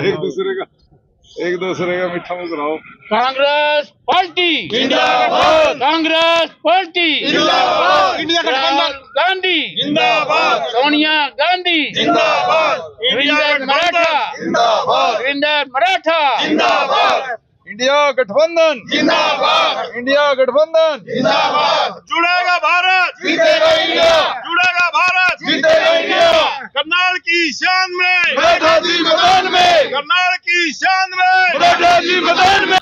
एक दूसरे का मीठा मुस्कुराओ। कांग्रेस पार्टी जिंदाबाद, कांग्रेस पार्टी जिंदाबाद, इंडिया गठबंधन गांधी जिंदाबाद, सोनिया गांधी जिंदाबाद, वीरेंद्र मराठा जिंदाबाद, वीरेंद्र मराठा जिंदाबाद, इंडिया गठबंधन जिंदाबाद, इंडिया गठबंधन जिंदाबाद। जुड़ेगा भारत, जीतेगा इंडिया, जुड़ेगा भारत, जीतेगा इंडिया। करनाल की शान में, मराठा जी मैदान में, करनाल की शान में, मराठा जी मैदान में।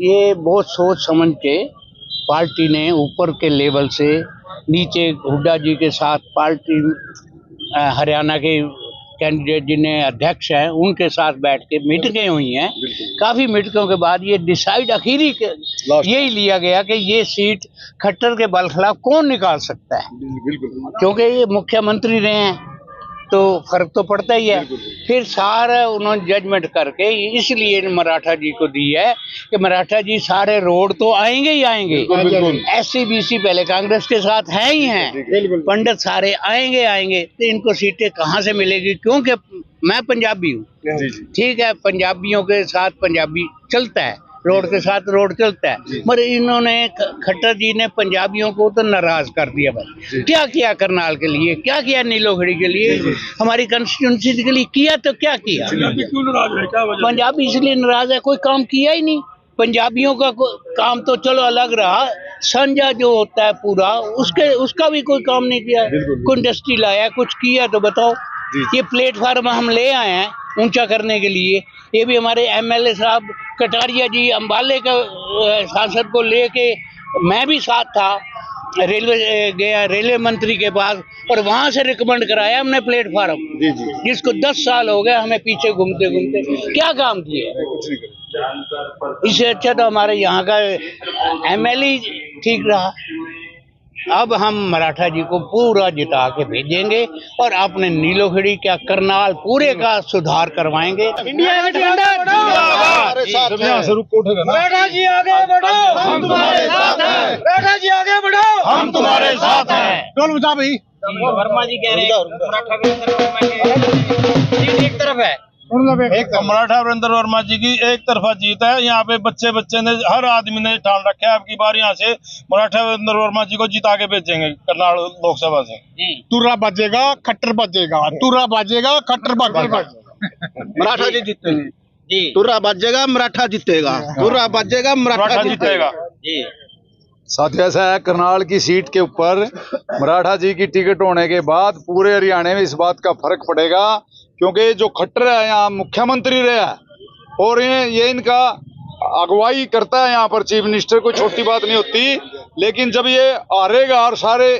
ये बहुत सोच समझ के पार्टी ने ऊपर के लेवल से नीचे हुड्डा जी के साथ पार्टी हरियाणा के कैंडिडेट जिन्हें अध्यक्ष हैं उनके साथ बैठ के मीटिंगें हुई हैं। काफ़ी मीटिंगों के बाद ये डिसाइड आखिरी यही लिया गया कि ये सीट खट्टर के बल खिलाफ कौन निकाल सकता है, क्योंकि ये मुख्यमंत्री रहे हैं तो फर्क तो पड़ता ही है। फिर सारा उन्होंने जजमेंट करके इसलिए मराठा जी को दी है कि मराठा जी सारे रोड तो आएंगे ही आएंगे। SC BC पहले कांग्रेस के साथ है ही हैं, पंडित सारे आएंगे तो इनको सीटें कहाँ से मिलेगी, क्योंकि मैं पंजाबी हूँ, ठीक है, पंजाबियों के साथ पंजाबी चलता है, रोड के साथ रोड चलता है, मगर इन्होंने खट्टर जी ने पंजाबियों को तो नाराज कर दिया। भाई क्या किया करनाल के लिए, क्या किया नीलोखड़ी के लिए, हमारी कंस्टिट्यूंसी के लिए किया तो क्या किया। पंजाबी इसलिए नाराज है, कोई काम किया ही नहीं। पंजाबियों का काम तो चलो अलग रहा, संजा जो होता है पूरा उसका भी कोई काम नहीं किया। कोई इंडस्ट्री लाया, कुछ किया तो बताओ। ये प्लेटफार्म हम ले आए हैं ऊंचा करने के लिए, ये भी हमारे MLA साहब कटारिया जी अम्बाले का सांसद को लेके मैं भी साथ था, रेलवे मंत्री के पास, और वहां से रिकमेंड कराया हमने प्लेटफार्म, जिसको 10 साल हो गए हमें पीछे घूमते घूमते, क्या काम किया। इससे अच्छा तो हमारे यहाँ का MLA ठीक रहा। अब हम मराठा जी को पूरा जिता के भेजेंगे और अपने नीलोखड़ी क्या करनाल पूरे का सुधार करवाएंगे। इंडिया गठबंधन मराठा जी आगे बढ़ो, हम तुम्हारे साथ हैं, मराठा जी आगे बढ़ो, हम तुम्हारे साथ हैं। टोल बजा भाई। वर्मा जी कह रहे हैं मराठा वीरेंद्र एक तरफ है, एक मराठा वीरेंद्र वर्मा जी की एक तरफा जीत है। यहाँ पे बच्चे ने हर आदमी ने ठान रखा है अब की बार यहाँ से मराठा वीरेंद्र वर्मा जी को जिता के भेजेंगे करनाल लोकसभा से। तुर्रा बजेगा खट्टर बजेगा, तुर्रा बजेगा खट्टर बजेगा, मराठा जी जीतेंगे जी, तुर्रा बजेगा मराठा जीतेगा, तुर्रा बजेगा मराठा जीतेगा जी। साथियों, ऐसा है करनाल की सीट के ऊपर मराठा जी की टिकट होने के बाद पूरे हरियाणा में इस बात का फर्क पड़ेगा, क्योंकि जो खट्टर है यहाँ मुख्यमंत्री रहा है और ये इनका अगुवाई करता है यहाँ पर चीफ मिनिस्टर, कोई छोटी बात नहीं होती। लेकिन जब ये हारेगा और सारे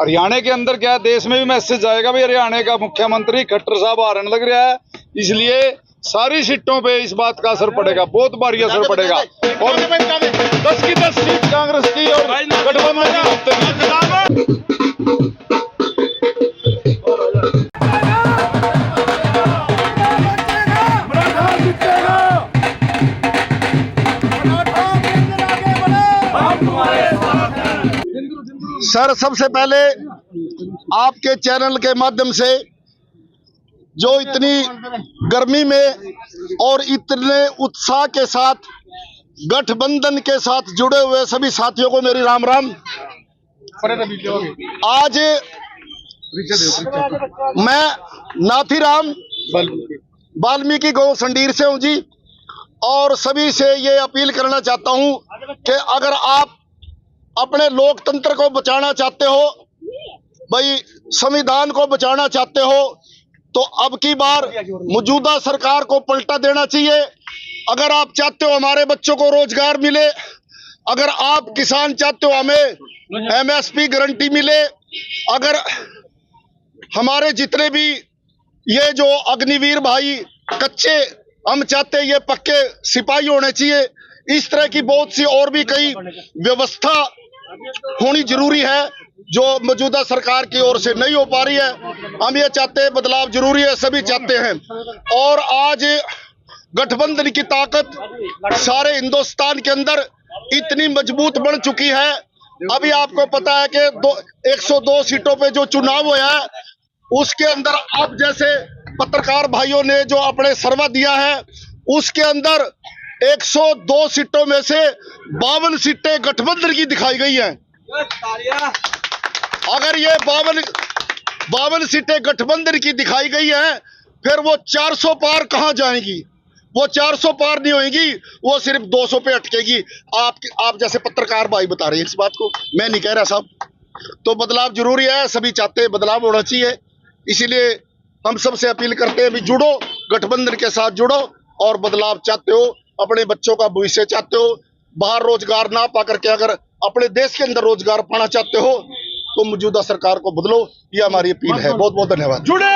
हरियाणा के अंदर क्या देश में भी मैसेज जाएगा भाई हरियाणा का मुख्यमंत्री खट्टर साहब हारने लग रहा है, इसलिए सारी सीटों पे इस बात का असर पड़ेगा, बहुत भारी असर पड़ेगा। और 10 की 10 सीट कांग्रेस की और गठबंधन। सर, सबसे पहले आपके चैनल के माध्यम से जो इतनी गर्मी में और इतने उत्साह के साथ गठबंधन के साथ जुड़े हुए सभी साथियों को मेरी राम राम। आज मैं नाथीराम वाल्मीकि गौ संडीर से हूं जी, और सभी से ये अपील करना चाहता हूं कि अगर आप अपने लोकतंत्र को बचाना चाहते हो, भाई संविधान को बचाना चाहते हो, तो अब की बार मौजूदा सरकार को पलटा देना चाहिए। अगर आप चाहते हो हमारे बच्चों को रोजगार मिले, अगर आप किसान चाहते हो हमें MSP गारंटी मिले, अगर हमारे जितने भी ये जो अग्निवीर भाई कच्चे हम चाहते हैं ये पक्के सिपाही होने चाहिए। इस तरह की बहुत सी और भी कई व्यवस्था होनी जरूरी है जो मौजूदा सरकार की ओर से नहीं हो पा रही है। हम ये चाहते हैं बदलाव जरूरी है, सभी चाहते हैं। और आज गठबंधन की ताकत सारे हिंदुस्तान के अंदर इतनी मजबूत बन चुकी है। अभी आपको पता है कि 102 सीटों पे जो चुनाव हुआ है उसके अंदर अब जैसे पत्रकार भाइयों ने जो अपने सर्वा दिया है उसके अंदर 102 सीटों में से 52 सीटें गठबंधन की दिखाई गई हैं। अगर ये 52 सीटें गठबंधन की दिखाई गई हैं, फिर वो 400 पार कहां जाएंगी? वो 400 पार नहीं होगी, वो सिर्फ 200 पे अटकेगी। आप जैसे पत्रकार भाई बता रहे हैं इस बात को, मैं नहीं कह रहा साहब। तो बदलाव जरूरी है, सभी चाहते हैं बदलाव होना चाहिए। इसीलिए हम सबसे अपील करते हैं भी जुड़ो, गठबंधन के साथ जुड़ो और बदलाव चाहते हो, अपने बच्चों का भविष्य चाहते हो, बाहर रोजगार ना पा करके अगर अपने देश के अंदर रोजगार पाना चाहते हो तो मौजूदा सरकार को बदलो। ये हमारी अपील है। बहुत बहुत धन्यवाद। जुड़े